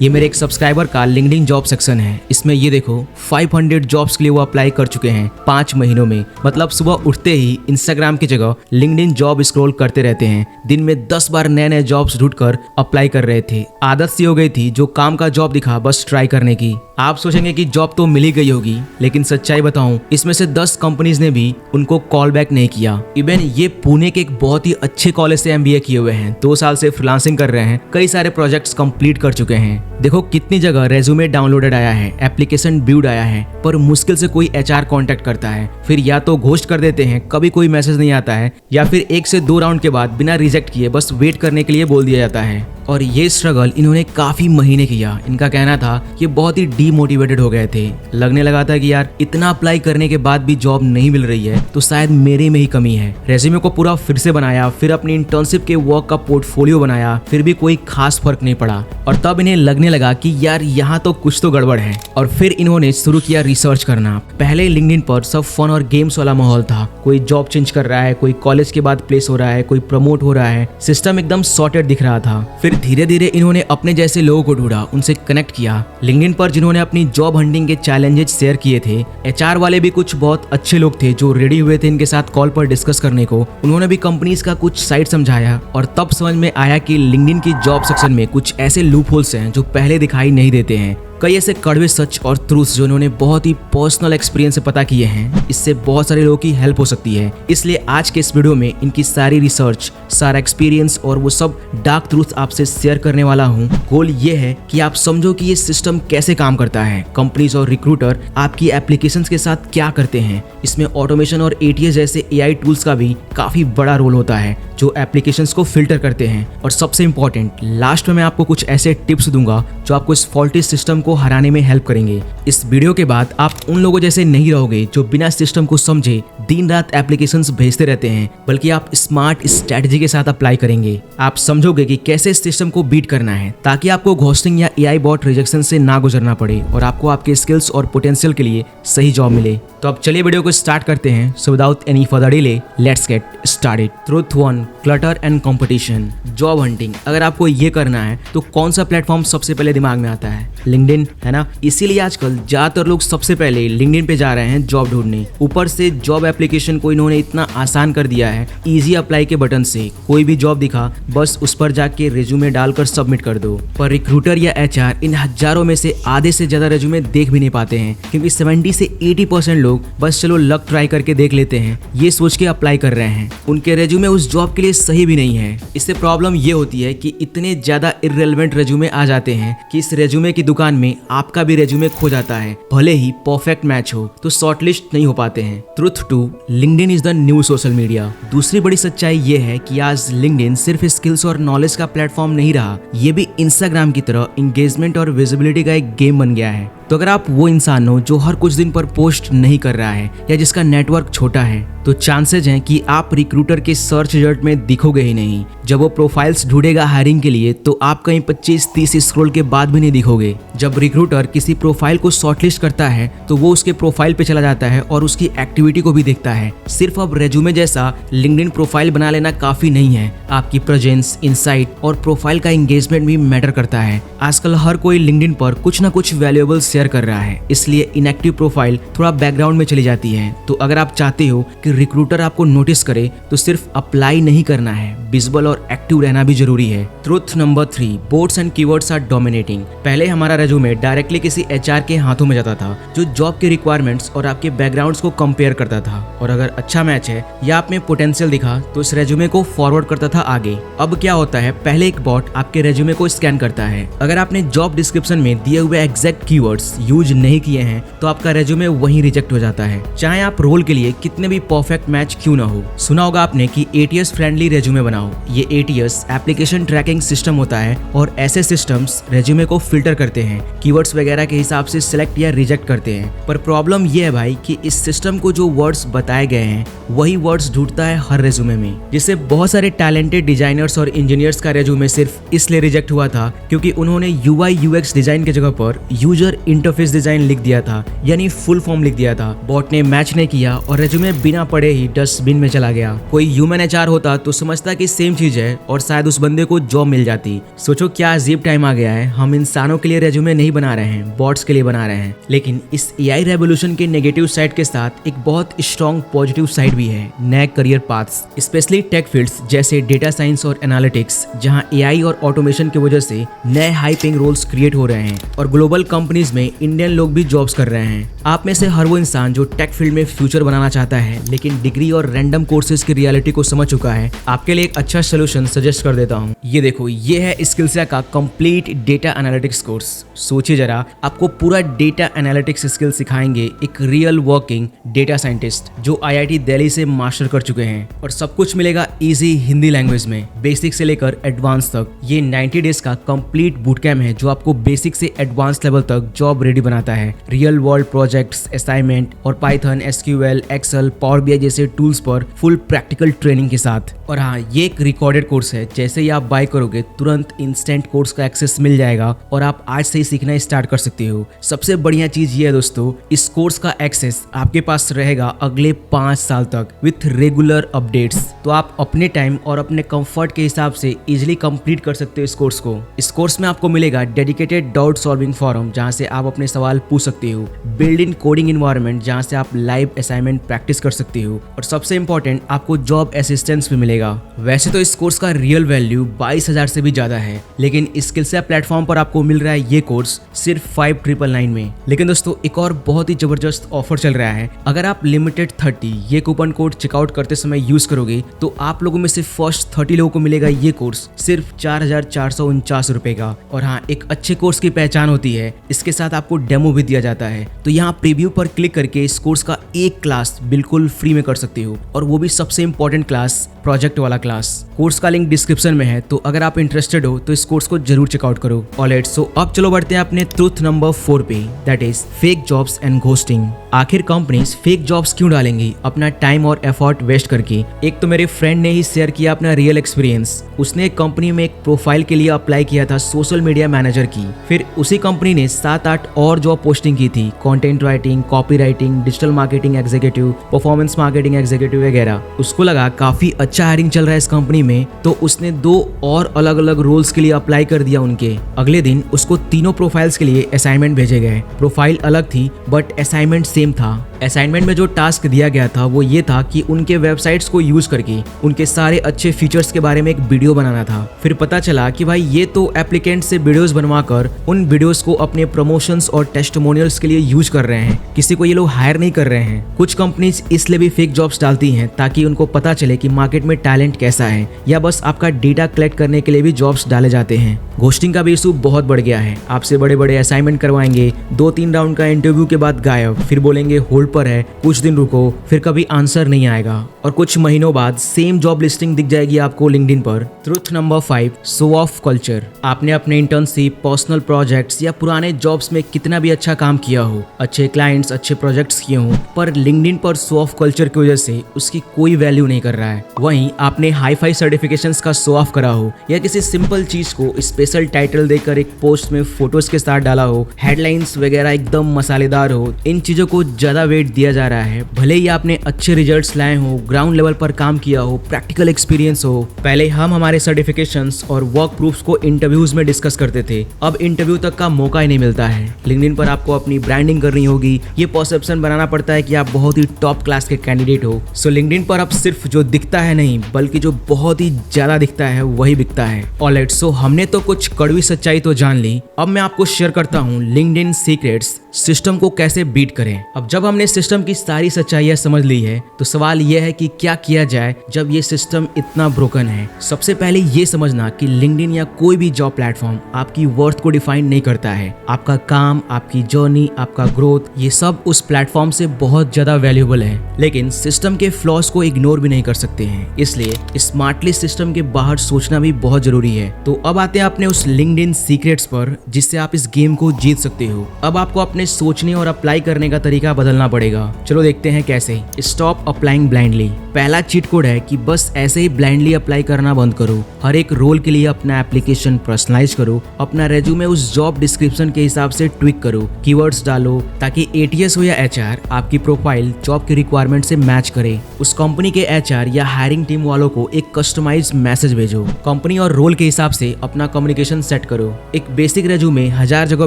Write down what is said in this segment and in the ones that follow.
ये मेरे एक सब्सक्राइबर का लिंक्डइन जॉब सेक्शन है। इसमें ये देखो 500 जॉब्स के लिए वो अप्लाई कर चुके हैं 5 महीनों में। मतलब सुबह उठते ही इंस्टाग्राम की जगह लिंक्डइन जॉब स्क्रॉल करते रहते हैं। दिन में 10 बार नए नए जॉब्स ढूंढकर अप्लाई कर रहे थे। आदत सी हो गई थी, जो काम का जॉब दिखा बस ट्राई करने की। आप सोचेंगे कि जॉब तो मिल ही गई होगी, लेकिन सच्चाई बताऊं, इसमें से 10 कंपनीज ने भी उनको कॉल बैक नहीं किया। इवन ये पुणे के एक बहुत ही अच्छे कॉलेज से MBA किए हुए हैं, 2 साल से फ्रीलांसिंग कर रहे हैं, कई सारे प्रोजेक्ट्स कंप्लीट कर चुके हैं। देखो कितनी जगह रेज्यूमे डाउनलोडेड आया है, एप्लीकेशन ब्यूड आया है, पर मुश्किल से कोई HR कांटेक्ट करता है। फिर या तो घोस्ट कर देते हैं, कभी कोई मैसेज नहीं आता है, या फिर 1 से 2 राउंड के बाद बिना रिजेक्ट किए बस वेट करने के लिए बोल दिया जाता है। और ये स्ट्रगल इन्होंने काफी महीने किया। इनका कहना था कि बहुत ही डीमोटिवेटेड हो गए थे। लगने लगा था कि यार इतना अप्लाई करने के बाद भी जॉब नहीं मिल रही है, तो शायद मेरे में ही कमी है। रेज्यूमे को पूरा फिर से बनाया, फिर अपनी इंटर्नशिप के वर्क का पोर्टफोलियो बनाया, फिर भी कोई खास फर्क नहीं पड़ा। और तब इन्हें लगने लगा कि यार यहाँ तो कुछ तो गड़बड़ है। और फिर इन्होंने शुरू किया रिसर्च करना। पहले लिंक्डइन पर सब फन और गेम्स वाला माहौल था। कोई जॉब चेंज कर रहा है, कोई कॉलेज के बाद प्लेस हो रहा है, कोई प्रमोट हो रहा है, सिस्टम एकदम सॉर्टेड दिख रहा था। फिर धीरे धीरे इन्होंने अपने जैसे लोगों को ढूंढा, उनसे कनेक्ट किया। लिंक्डइन पर जिन्होंने अपनी जॉब हंटिंग के चैलेंजेस शेयर किए थे, HR वाले भी कुछ बहुत अच्छे लोग थे जो रेडी हुए थे इनके साथ कॉल पर डिस्कस करने को। उन्होंने भी कंपनीज का कुछ साइट समझाया, और तब समझ में आया कि लिंक्डइन की जॉब सेक्शन में कुछ ऐसे लूप होल्स हैं जो पहले दिखाई नहीं देते हैं। कई ऐसे कड़वे सच और ट्रूथ्स जो उन्होंने बहुत ही पर्सनल एक्सपीरियंस से पता किए हैं। इससे बहुत सारे लोगों की हेल्प हो सकती है। इसलिए आज के इस वीडियो में इनकी सारी रिसर्च, सारा एक्सपीरियंस और वो सब डार्क ट्रूथ आपसे शेयर करने वाला हूँ। गोल ये है कि आप समझो कि ये सिस्टम कैसे काम करता है, कंपनीज और रिक्रूटर आपकी एप्लीकेशंस के साथ क्या करते हैं। इसमें ऑटोमेशन और ATS जैसे AI टूल्स का भी काफी बड़ा रोल होता है जो एप्लीकेशंस को फिल्टर करते हैं। और सबसे इंपॉर्टेंट, लास्ट में मैं आपको कुछ ऐसे टिप्स दूंगा जो आपको इस फॉल्टी सिस्टम को हराने में हेल्प करेंगे। इस वीडियो के बाद आप उन लोगों जैसे नहीं रहोगे जो बिना सिस्टम को समझे दिन रात एप्लीकेशंस भेजते रहते हैं, बल्कि आप स्मार्ट स्ट्रेटजी के साथ अप्लाई करेंगे। आप समझोगे कि कैसे इस सिस्टम को बीट करना है, ताकि आपको घोस्टिंग या AI बॉट रिजेक्शन से ना गुजरना पड़े और आपको आपके स्किल्स और पोटेंशियल के लिए सही जॉब मिले। तो अब चलिए वीडियो को स्टार्ट करते हैं। So without any further delay, let's get started. Truth 1, clutter and competition. Job hunting अगर आपको ये करना है तो कौन सा प्लेटफॉर्म सबसे पहले दिमाग में आता है? लिंक्डइन, है ना। इसीलिए आजकल ज्यादातर लोग सबसे पहले लिंक्डइन पे जा रहे हैं जॉब ढूंढने। ऊपर से जॉब एप्लीकेशन को इन्होंने इतना आसान कर दिया है। इजी अप्लाई के बटन से कोई भी जॉब दिखा बस उस पर जाके रेज्यूमे डालकर सबमिट कर दो। पर रिक्रूटर या HR इन हजारों में से आधे से ज्यादा रेज्यूमे देख भी नहीं पाते हैं, क्योंकि 70 से 80% लोग बस चलो लक ट्राई करके देख लेते हैं ये सोच के अप्लाई कर रहे हैं। उनके रेज्यूमे उस जॉब के लिए सही भी नहीं है। इससे प्रॉब्लम ये होती है कि इतने ज्यादा इररिलेवेंट रेज्यूमे आ जाते हैं कि इस रेज्यूमे की दुकान में आपका भी रेज्यूमे खो जाता है। भले ही परफेक्ट मैच हो तो शॉर्टलिस्ट नहीं हो पाते हैं। Truth 2, LinkedIn is the new social media. दूसरी बड़ी सच्चाई ये है कि आज लिंक्डइन सिर्फ स्किल्स और नॉलेज का प्लेटफॉर्म नहीं रहा, ये भी इंस्टाग्राम की तरह एंगेजमेंट और विजिबिलिटी का एक गेम बन गया है। तो अगर आप वो इंसान हो जो हर कुछ दिन पर पोस्ट नहीं कर रहा है या जिसका नेटवर्क छोटा है, तो चांसेस हैं कि आप रिक्रूटर के सर्च रिजल्ट में दिखोगे ही नहीं। जब वो प्रोफाइल्स ढूंढेगा हायरिंग के लिए तो आप कहीं 25-30 स्क्रॉल के बाद भी नहीं दिखोगे। जब रिक्रूटर किसी प्रोफाइल को शॉर्टलिस्ट करता है तो वो उसके प्रोफाइल पे चला जाता है और उसकी एक्टिविटी को भी देखता है। सिर्फ अब रेज्यूमे जैसा लिंक्डइन प्रोफाइल बना लेना काफी नहीं है, आपकी प्रेजेंस, इनसाइट और प्रोफाइल का एंगेजमेंट भी मैटर करता है। आजकल हर कोई लिंक्डइन पर कुछ ना कुछ वैल्यूएबल शेयर कर रहा है, इसलिए इनएक्टिव प्रोफाइल थोड़ा बैकग्राउंड में चली जाती है। तो अगर आप चाहते हो कि रिक्रूटर आपको नोटिस करे तो सिर्फ अप्लाई नहीं करना है, विजिबल और एक्टिव रहना भी जरूरी है। Truth number 3, boards and keywords are dominating. पहले हमारा रेज्यूमे डायरेक्टली किसी HR के हाथों में जाता था, जो जॉब के रिक्वायरमेंट्स और आपके बैकग्राउंड्स को कंपेयर करता था, और अगर अच्छा मैच है या आप में पोटेंशियल दिखा तो इस रेज्यूमे को फॉरवर्ड करता था आगे। अब क्या होता है, पहले एक बॉट आपके रेज्यूमे को स्कैन करता है। अगर आपने जॉब डिस्क्रिप्शन में दिए हुए एग्जैक्ट कीवर्ड्स यूज नहीं किए हैं तो आपका रेज्यूमे वहीं रिजेक्ट हो जाता है, चाहे आप रोल के लिए कितने भी परफेक्ट मैच क्यों ना हो। सुना होगा आपने कि ATS फ्रेंडली रेज्यूमे बनाओ। ये ATS एप्लीकेशन ट्रैकिंग सिस्टम होता है और ऐसे सिस्टम्स रेज्यूमे को फिल्टर करते हैं, कीवर्ड्स वगैरह के हिसाब से सिलेक्ट या रिजेक्ट करते हैं। पर प्रॉब्लम ये है भाई कि इस सिस्टम को जो वर्ड्स बताए गए हैं वही वर्ड्स ढूंढता है हर रेज्यूमे में, जिससे बहुत सारे टैलेंटेड डिजाइनर्स और इंजीनियर्स का रेज्यूमे सिर्फ इसलिए रिजेक्ट हुआ था क्योंकि उन्होंने UI UX डिजाइन की जगह पर यूजर इंटरफेस डिजाइन लिख दिया था, यानी फुल फॉर्म लिख दिया था। बॉट ने मैच नहीं किया और रेज्यूमे बिना पढ़े ही डस्टबिन में चला गया। कोई ह्यूमन एचआर होता तो समझता कि सेम चीज है और शायद उस बंदे को जॉब मिल जाती। सोचो क्या अजीब टाइम आ गया है। हम इंसानों के लिए रेज्यूमे नहीं बना रहे हैं, बॉट्स के लिए बना रहे हैं। लेकिन इस एआई रेवोल्यूशन के नेगेटिव साइड के साथ एक बहुत स्ट्रॉन्ग पॉजिटिव साइड भी है, नए career paths, specially tech fields जैसे डेटा साइंस और एनालिटिक्स, जहां एआई और ऑटोमेशन की वजह से नए हाई पेइंग रोल्स क्रिएट हो रहे हैं और ग्लोबल कंपनीज में इंडियन लोग भी जॉब्स कर रहे हैं। आप में से हर वो इंसान जो टेक फील्ड में फ्यूचर बनाना चाहता है लेकिन डिग्री और रैंडम कोर्सेज की रियलिटी को समझ चुका है, आपके लिए एक अच्छा सोल्यूशन सजेस्ट कर देता हूँ। ये देखो, ये है स्किल्सिया का कंप्लीट डेटा एनालिटिक्स कोर्स। सोचिए जरा, आपको पूरा डेटा एनालिटिक्स स्किल सिखाएंगे एक रियल वर्किंग डेटा साइंटिस्ट जो आईआईटी दिल्ली से मास्टर कर चुके हैं, और सब कुछ मिलेगा इजी हिंदी लैंग्वेज में, बेसिक से लेकर एडवांस तक। ये 90 डेज का कंप्लीट बूट कैम्प है जो आपको बेसिक से एडवांस लेवल तक जॉब रेडी बनाता है। रियल वर्ल्ड प्रोजेक्ट्स, असाइनमेंट और Python, SQL, Excel, Power BI जैसे टूल्स पर फुल प्रैक्टिकल ट्रेनिंग के साथ। और हाँ, ये एक रिकॉर्डेड कोर्स है। जैसे ही आप बाय करोगे तुरंत इंस्टेंट कोर्स का एक्सेस मिल जाएगा और आप आज से ही सीखना स्टार्ट कर सकते हो। सबसे बढ़िया चीज ये है दोस्तों, इस कोर्स का एक्सेस आपके पास रहेगा अगले 5 साल तक विथ रेगुलर अपडेट्स। तो आप अपने टाइम और अपने कंफर्ट के हिसाब से इजिली कंप्लीट कर सकते हो इस कोर्स को। इस कोर्स में आपको मिलेगा डेडिकेटेड डाउट सॉल्विंग फोरम जहां से आप अपने सवाल पूछ सकते हो, बिल्ड इन कोडिंग इन्वायरमेंट जहां से आप लाइव असाइनमेंट प्रैक्टिस कर सकते हो, और सबसे इंपॉर्टेंट आपको जॉब असिस्टेंस भी मिलेगा। वैसे तो इस कोर्स का रियल वैल्यू 22,000 से भी ज्यादा है, लेकिन स्किल्सिया प्लेटफॉर्म पर आपको मिल रहा है ये कोर्स सिर्फ 5,999 में। लेकिन दोस्तों एक और बहुत ही जबरदस्त ऑफर चल रहा है। अगर आप लिमिटेड 30 ये कूपन कोड चेकआउट करते समय यूज करोगे तो आप लोगों में से फर्स्ट 30 लोगों को मिलेगा ये कोर्स सिर्फ 4,449 रुपए का। और हाँ, एक अच्छे कोर्स की पहचान होती है, इसके साथ आपको डेमो भी दिया जाता है। तो यहाँ प्रीव्यू पर क्लिक करके इस कोर्स का एक क्लास बिल्कुल फ्री में कर सकते हो, और वो भी सबसे इंपॉर्टेंट क्लास, प्रोजेक्ट वाला क्लास। कोर्स का लिंक डिस्क्रिप्शन में है, तो अगर आप इंटरेस्टेड हो तो इस कोर्स को जरूर चेकआउट करो। ऑलराइट, सो अब चलो बढ़ते हैं अपने ट्रुथ नंबर 4 पे, that is fake jobs and ghosting. आखिर कंपनीज फेक जॉब्स क्यों डालेंगी अपना टाइम और एफर्ट वेस्ट करके? एक तो मेरे फ्रेंड ने ही शेयर किया अपना रियल एक्सपीरियंस। उसने एक कंपनी में एक प्रोफाइल के लिए अप्लाई किया था सोशल मीडिया मैनेजर की, फिर उसी कंपनी ने 7-8 और जॉब पोस्टिंग की थी, content writing, copy writing, digital marketing executive, performance marketing executive वगैरह। उसको लगा काफी अच्छा हायरिंग चल रहा है इस कंपनी में, तो उसने 2 और अलग अलग रोल्स के लिए अप्लाई कर दिया उनके। अगले दिन उसको तीनों प्रोफाइल्स के लिए असाइनमेंट भेजे गए। प्रोफाइल अलग थी बट असाइनमेंट सेम था। असाइनमेंट में जो टास्क दिया गया था वो ये था कि उनके वेबसाइट्स को यूज करके उनके सारे अच्छे फीचर्स के बारे में एक वीडियो बनाना था। फिर पता चला कि भाई ये तो एप्लीकेंट से वीडियोस बनवाकर उन वीडियोस को अपने प्रमोशंस और टेस्टिमोनियल्स के लिए यूज कर रहे हैं, किसी को ये लोग हायर नहीं कर रहे हैं। कुछ कंपनीज इसलिए भी फेक जॉब्स डालती हैं ताकि उनको पता चले कि मार्केट में टैलेंट कैसा है, या बस आपका डेटा कलेक्ट करने के लिए भी जॉब्स डाले जाते हैं। घोस्टिंग का भी इशू बहुत बढ़ गया है। आपसे बड़े बड़े असाइनमेंट करवाएंगे, 2-3 राउंड का इंटरव्यू के बाद गायब, फिर बोलेंगे होल्ड पर है, कुछ दिन रुको, फिर कभी आंसर नहीं आएगा, और कुछ महीनों बाद सेम जॉब लिस्टिंग दिख जाएगी आपको लिंक्डइन पर। Truth number 5, show off culture. आपने अपने इंटर्नशिप, पर्सनल प्रोजेक्ट्स या पुराने जॉब्स में कितना भी अच्छा काम किया हो, अच्छे क्लाइंट्स, अच्छे प्रोजेक्ट्स किए हो, पर लिंक्डइन पर शो ऑफ कल्चर की वजह से उसकी कोई वैल्यू नहीं कर रहा है। वहीं आपने हाई-फाई सर्टिफिकेशंस का शो ऑफ करा हो, या किसी सिंपल चीज को स्पेशल टाइटल देकर एक पोस्ट में फोटोज के साथ डाला हो, हेडलाइंस वगैरह एकदम मसालेदार हो, इन चीजों को ज्यादा वेट दिया जा रहा है। भले ही आपने अच्छे रिजल्ट्स लाए हो, ग्राउंड लेवल पर काम किया हो, प्रैक्टिकल एक्सपीरियंस हो। पहले हम हमारे सर्टिफिकेशंस और वर्क प्रूफ्स को इंटरव्यूज में डिस्कस करते थे, अब इंटरव्यू तक का मौका ही नहीं मिलता है। लिंक्डइन पर आपको अपनी ब्रांडिंग करनी होगी, ये परसेप्शन बनाना पड़ता है कि आप बहुत ही टॉप क्लास के कैंडिडेट हो। सो लिंक्डइन पर अब सिर्फ जो दिखता है नहीं, बल्कि जो बहुत ही ज्यादा दिखता है वही बिकता है। ऑलराइट, सो हमने तो कुछ कड़वी सच्चाई तो जान ली, अब मैं आपको शेयर करता हूँ लिंक्डइन सीक्रेट्स, सिस्टम को कैसे बीट करें। अब जब हमने सिस्टम की सारी सच्चाइयां समझ ली है, तो सवाल यह है कि क्या किया जाए जब ये सिस्टम इतना ब्रोकन है। सबसे पहले ये समझना कि लिंक्डइन या कोई भी जॉब प्लेटफॉर्म आपकी वर्थ को डिफाइन नहीं करता है। आपका काम, आपकी जर्नी, आपका ग्रोथ, ये सब उस प्लेटफॉर्म से बहुत ज्यादा वैल्यूएबल है, लेकिन सिस्टम के फ्लॉज को इग्नोर भी नहीं कर सकते हैं। इसलिए स्मार्टली सिस्टम के बाहर सोचना भी बहुत जरूरी है। तो अब आते हैं अपने उस लिंक्डइन सीक्रेट्स पर, जिससे आप इस गेम को जीत सकते हो। अब आपको अपने अपने सोचने और अप्लाई करने का तरीका बदलना पड़ेगा। चलो देखते हैं कैसे। Stop applying blindly. पहला चीट कोड है कि बस ऐसे ही ब्लाइंडली अप्लाई करना बंद करो। हर एक रोल के लिए अपना एप्लीकेशन पर्सनलाइज करो, अपना रेज्यूमे उस जॉब डिस्क्रिप्शन के हिसाब से ट्विक करो, कीवर्ड्स डालो ताकि एटीएस हो या एचआर आपकी प्रोफाइल जॉब की रिक्वायरमेंट से मैच करे। उस कंपनी के एचआर या हायरिंग टीम वालों को एक कस्टमाइज्ड मैसेज भेजो। कंपनी और रोल के हिसाब से अपना कम्युनिकेशन सेट करो। एक बेसिक रेज्यूमे 1000 जगह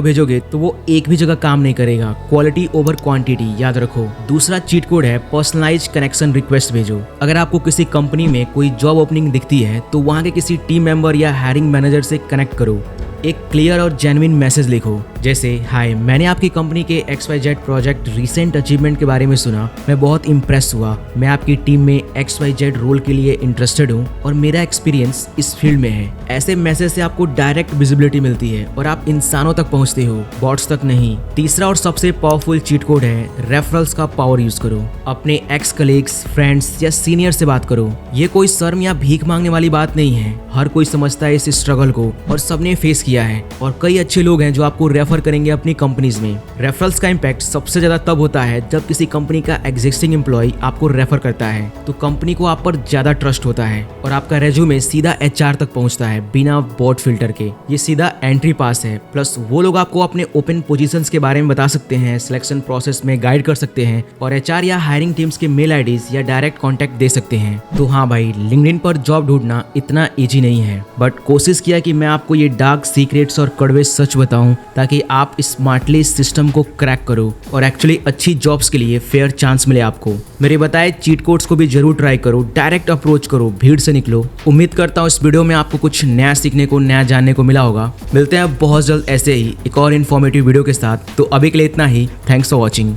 भेजोगे तो वो एक भी जगह काम नहीं करेगा। क्वालिटी ओवर क्वांटिटी याद रखो। दूसरा चीट कोड है पर्सनलाइज्ड कनेक्शन रिक्वेस्ट भेजो। अगर आपको किसी कंपनी में कोई जॉब ओपनिंग दिखती है तो वहां के किसी टीम मेंबर या हायरिंग मैनेजर से कनेक्ट करो। एक क्लियर और जेन्युइन मैसेज लिखो, जैसे हाय, मैंने आपकी कंपनी के XYZ प्रोजेक्ट रिसेंट अचीवमेंट के बारे में सुना, मैं बहुत इम्प्रेस हुआ। मैं आपकी टीम में XYZ रोल के लिए इंटरेस्टेड हूँ और मेरा एक्सपीरियंस इस फील्ड में है। ऐसे मैसेज से आपको डायरेक्ट विजिबिलिटी मिलती है और आप इंसानों तक पहुँचते हो, बॉट्स तक नहीं। तीसरा और सबसे पावरफुल चीट कोड है रेफरल्स का पावर यूज करो। अपने एक्स कलीग्स, फ्रेंड्स या सीनियर से बात करो। ये कोई शर्म या भीख मांगने वाली बात नहीं है। हर कोई समझता है इस स्ट्रगल को और सबने फेस किया है और कई अच्छे लोग हैं जो आपको रेफर करेंगे अपनी कंपनीज में। रेफरल्स का इम्पैक्ट सबसे ज्यादा तब होता है जब किसी कंपनी का एग्जिस्टिंग एम्प्लॉय आपको रेफर करता है तो कंपनी को आप पर ज्यादा ट्रस्ट होता है और आपका रेज्यूमे सीधा एचआर तक पहुंचता है बिना बॉट फिल्टर के। ये सीधा एंट्री पास है। प्लस वो लोग आपको अपने ओपन पोजीशंस के बारे में बता सकते हैं, सिलेक्शन प्रोसेस में गाइड कर सकते हैं और एचआर या हायरिंग टीम्स के मेल आईडीज या डायरेक्ट कॉन्टेक्ट दे सकते हैं। तो हाँ भाई, लिंक्डइन पर जॉब ढूंढना इतना ईजी नहीं है, बट कोशिश किया कि मैं आपको ये डार्क सीक्रेट्स और कड़वे सच बताऊं ताकि आप स्मार्टली इस सिस्टम को क्रैक करो और एक्चुअली अच्छी जॉब्स के लिए फेयर चांस मिले आपको। मेरे बताए चीट कोड्स को भी जरूर ट्राई करो, डायरेक्ट अप्रोच करो, भीड़ से निकलो। उम्मीद करता हूँ इस वीडियो में आपको कुछ नया सीखने को, नया जानने को मिला होगा। मिलते हैं बहुत जल्द ऐसे ही एक और इन्फॉर्मेटिव वीडियो के साथ। तो अभी के लिए इतना ही। Thanks for watching.